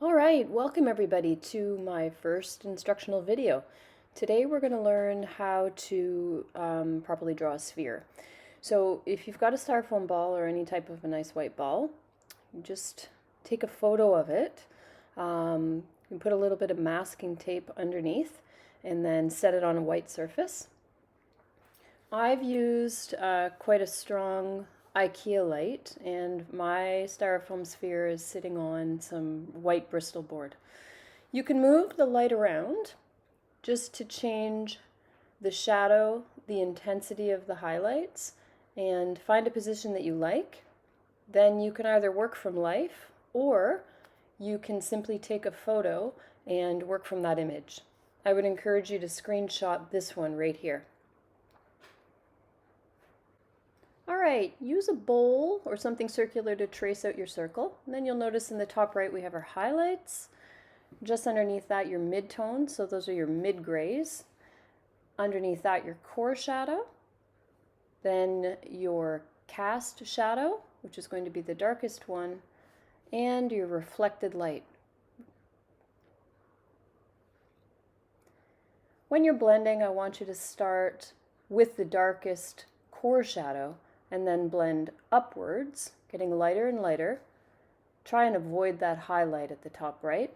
All right, welcome everybody to my first instructional video. Today we're going to learn how to properly draw a sphere. So if you've got a styrofoam ball or any type of a nice white ball, you just take a photo of it. You put a little bit of masking tape underneath and then set it on a white surface. I've used quite a strong IKEA light, and my styrofoam sphere is sitting on some white Bristol board. You can move the light around just to change the shadow, the intensity of the highlights, and find a position that you like. Then you can either work from life or you can simply take a photo and work from that image. I would encourage you to screenshot this one right here. All right, use a bowl or something circular to trace out your circle. And then you'll notice in the top right we have our highlights. Just underneath that your mid-tone, so those are your mid-grays. Underneath that your core shadow. Then your cast shadow, which is going to be the darkest one, and your reflected light. When you're blending, I want you to start with the darkest core shadow and then blend upwards, getting lighter and lighter. Try and avoid that highlight at the top right.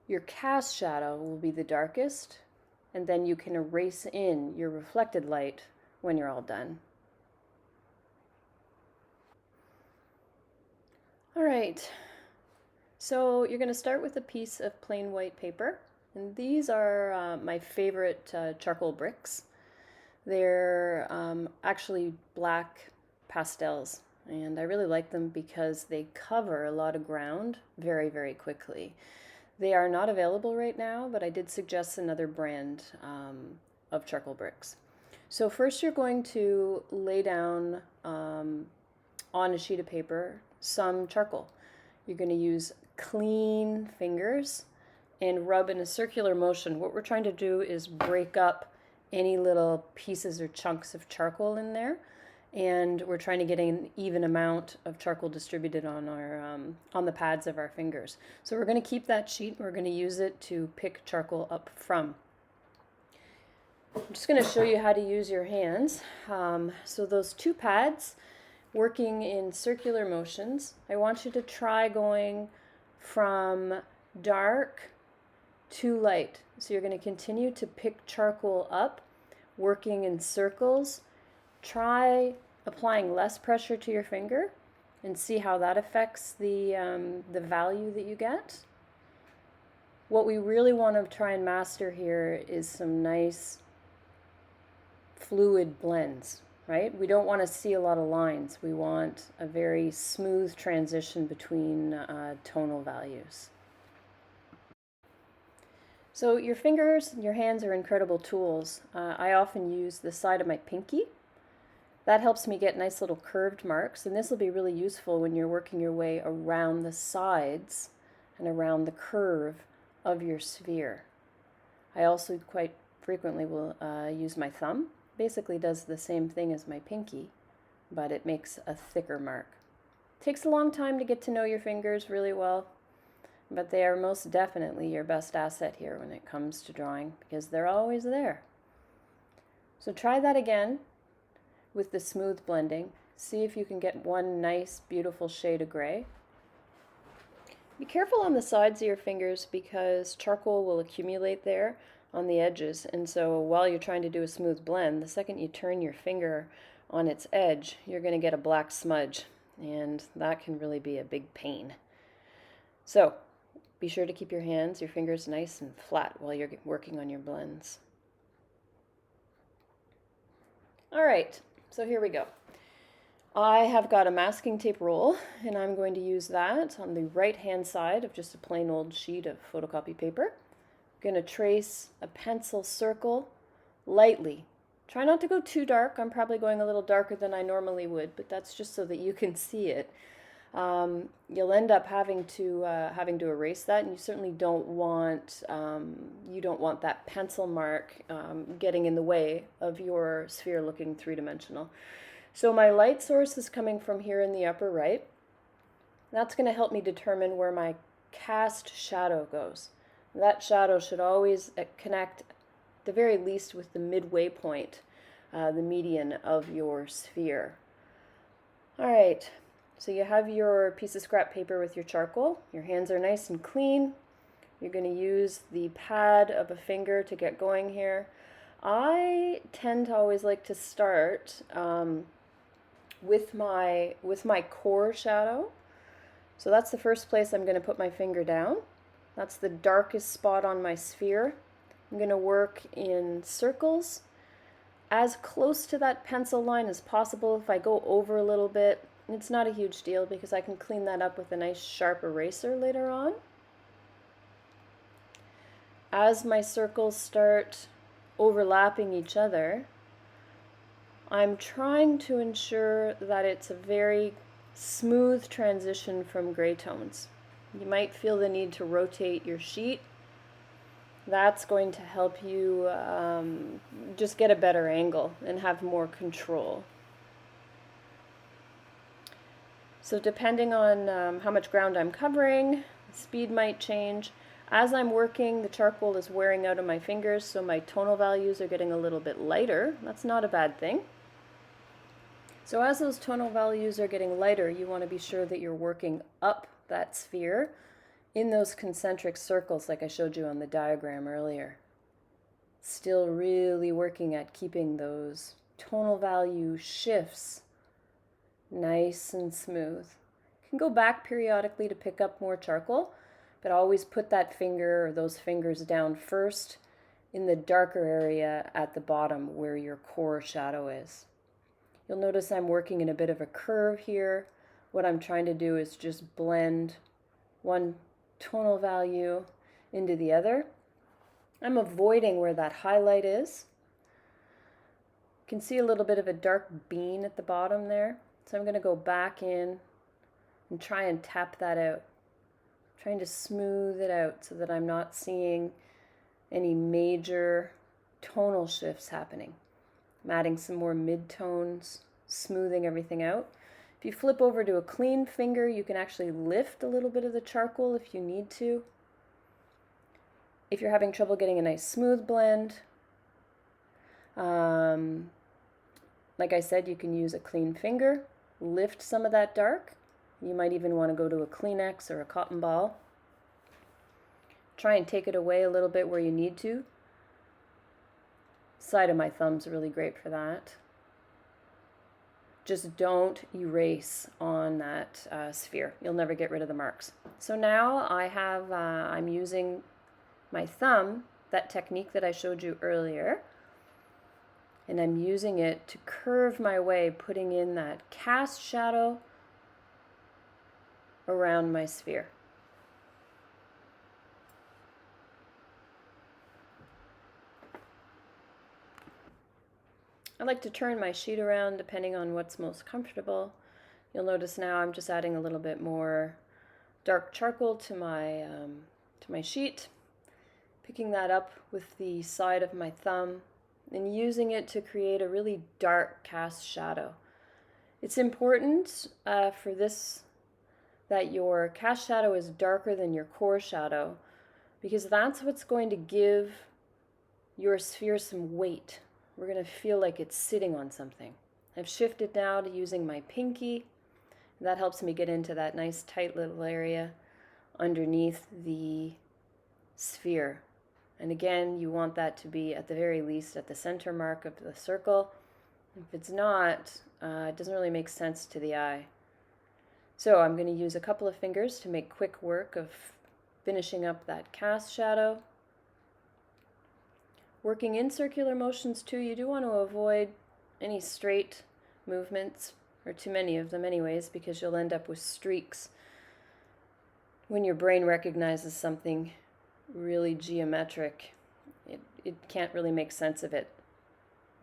Your cast shadow will be the darkest, and then you can erase in your reflected light when you're all done. All right, so you're going to start with a piece of plain white paper, and these are my favorite charcoal bricks. They're actually black pastels, and I really like them because they cover a lot of ground very, very quickly. They are not available right now, but I did suggest another brand of charcoal bricks. So first you're going to lay down on a sheet of paper some charcoal. You're going to use clean fingers and rub in a circular motion. What we're trying to do is break up any little pieces or chunks of charcoal in there, and we're trying to get an even amount of charcoal distributed on our on the pads of our fingers. So we're going to keep that sheet. We're going to use it to pick charcoal up from. I'm just going to show you how to use your hands. So those two pads working in circular motions, I want you to try going from dark to light. So you're going to continue to pick charcoal up, working in circles. Try applying less pressure to your finger and see how that affects the value that you get. What we really want to try and master here is some nice fluid blends, right? We don't want to see a lot of lines. We want a very smooth transition between tonal values. So your fingers and your hands are incredible tools. I often use the side of my pinky. That helps me get nice little curved marks, and this will be really useful when you're working your way around the sides and around the curve of your sphere. I also quite frequently will use my thumb. Basically does the same thing as my pinky, but it makes a thicker mark. Takes a long time to get to know your fingers really well, but they are most definitely your best asset here when it comes to drawing because they're always there. So try that again with the smooth blending. See if you can get one nice, beautiful shade of gray. Be careful on the sides of your fingers because charcoal will accumulate there on the edges, and so while you're trying to do a smooth blend, the second you turn your finger on its edge, you're going to get a black smudge, and that can really be a big pain. So be sure to keep your hands, your fingers nice and flat while you're working on your blends. All right, so here we go. I have got a masking tape roll, and I'm going to use that on the right-hand side of just a plain old sheet of photocopy paper. I'm going to trace a pencil circle lightly. Try not to go too dark. I'm probably going a little darker than I normally would, but that's just so that you can see it. You'll end up having to erase that, and you certainly don't want that pencil mark getting in the way of your sphere looking three-dimensional. So my light source is coming from here in the upper right. That's going to help me determine where my cast shadow goes. That shadow should always connect, at the very least, with the midway point, the median of your sphere. All right, so you have your piece of scrap paper with your charcoal. Your hands are nice and clean. You're going to use the pad of a finger to get going here. I tend to always like to start with my core shadow. So that's the first place I'm going to put my finger down. That's the darkest spot on my sphere. I'm going to work in circles as close to that pencil line as possible. If I go over a little bit, it's not a huge deal because I can clean that up with a nice sharp eraser later on. As my circles start overlapping each other, I'm trying to ensure that it's a very smooth transition from gray tones. You might feel the need to rotate your sheet. That's going to help you just get a better angle and have more control. So depending on how much ground I'm covering, speed might change. As I'm working, the charcoal is wearing out of my fingers, so my tonal values are getting a little bit lighter. That's not a bad thing. So as those tonal values are getting lighter, you want to be sure that you're working up that sphere in those concentric circles like I showed you on the diagram earlier. Still really working at keeping those tonal value shifts nice and smooth. You can go back periodically to pick up more charcoal, but always put that finger or those fingers down first in the darker area at the bottom where your core shadow is. You'll notice I'm working in a bit of a curve here. What I'm trying to do is just blend one tonal value into the other. I'm avoiding where that highlight is. You can see a little bit of a dark bean at the bottom there. So I'm going to go back in and try and tap that out. Trying to smooth it out so that I'm not seeing any major tonal shifts happening. I'm adding some more mid-tones, smoothing everything out. If you flip over to a clean finger, you can actually lift a little bit of the charcoal if you need to. If you're having trouble getting a nice smooth blend, like I said, you can use a clean finger, lift some of that dark. You might even want to go to a Kleenex or a cotton ball. Try and take it away a little bit where you need to. Side of my thumb's really great for that. Just don't erase on that sphere. You'll never get rid of the marks. So now I'm using my thumb, that technique that I showed you earlier, and I'm using it to curve my way, putting in that cast shadow around my sphere. I like to turn my sheet around depending on what's most comfortable. You'll notice now I'm just adding a little bit more dark charcoal to my sheet, picking that up with the side of my thumb and using it to create a really dark cast shadow. It's important for this that your cast shadow is darker than your core shadow because that's what's going to give your sphere some weight. We're going to feel like it's sitting on something. I've shifted now to using my pinky. That helps me get into that nice tight little area underneath the sphere. And again, you want that to be at the very least at the center mark of the circle. If it's not, it doesn't really make sense to the eye. So I'm going to use a couple of fingers to make quick work of finishing up that cast shadow. Working in circular motions too, you do want to avoid any straight movements, or too many of them anyways, because you'll end up with streaks when your brain recognizes something really geometric. It can't really make sense of it,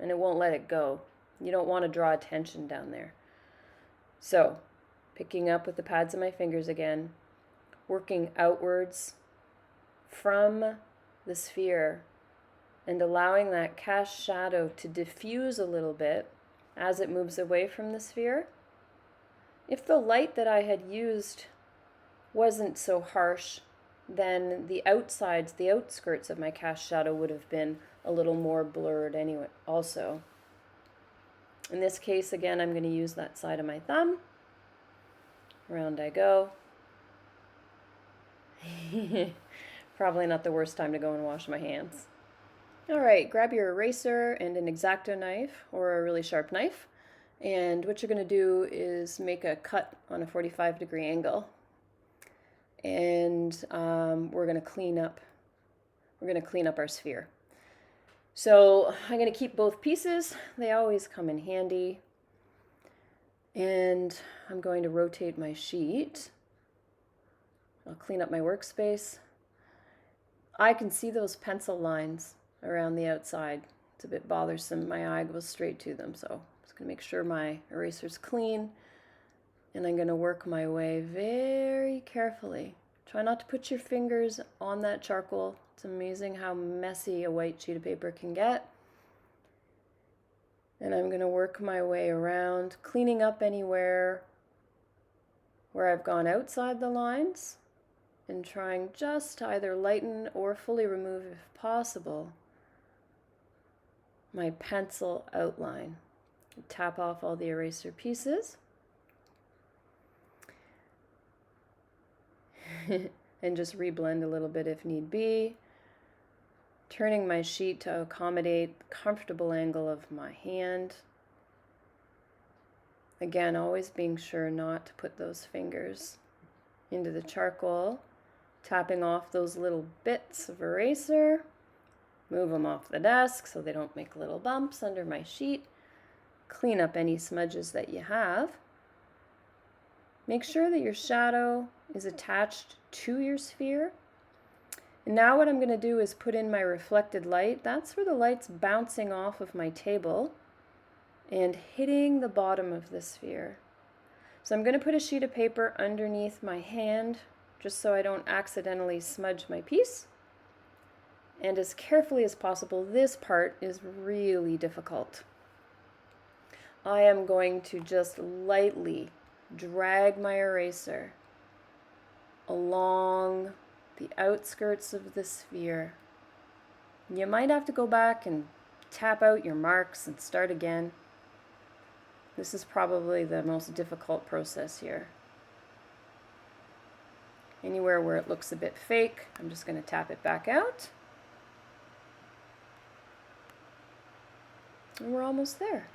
and it won't let it go. You don't want to draw attention down there. So, picking up with the pads of my fingers again, working outwards from the sphere and allowing that cast shadow to diffuse a little bit as it moves away from the sphere. If the light that I had used wasn't so harsh, then the outsides, the outskirts of my cast shadow would have been a little more blurred anyway also. In this case, again, I'm going to use that side of my thumb. Around I go. Probably not the worst time to go and wash my hands. All right, grab your eraser and an X-Acto knife or a really sharp knife. And what you're going to do is make a cut on a 45-degree angle. And we're going to clean up our sphere. So I'm going to keep both pieces. They always come in handy. And I'm going to rotate my sheet. I'll clean up my workspace. I can see those pencil lines around the outside. It's a bit bothersome. My eye goes straight to them, so I'm just going to make sure my eraser's clean. And I'm going to work my way very carefully. Try not to put your fingers on that charcoal. It's amazing how messy a white sheet of paper can get. And I'm going to work my way around, cleaning up anywhere where I've gone outside the lines and trying just to either lighten or fully remove, if possible, my pencil outline. Tap off all the eraser pieces. And just reblend a little bit if need be. Turning my sheet to accommodate the comfortable angle of my hand. Again, always being sure not to put those fingers into the charcoal. Tapping off those little bits of eraser. Move them off the desk so they don't make little bumps under my sheet. Clean up any smudges that you have. Make sure that your shadow is attached to your sphere. And now what I'm going to do is put in my reflected light. That's where the light's bouncing off of my table and hitting the bottom of the sphere. So I'm going to put a sheet of paper underneath my hand just so I don't accidentally smudge my piece. And as carefully as possible, this part is really difficult. I am going to just lightly drag my eraser along the outskirts of the sphere. You might have to go back and tap out your marks and start again. This is probably the most difficult process here. Anywhere where it looks a bit fake, I'm just going to tap it back out. And we're almost there.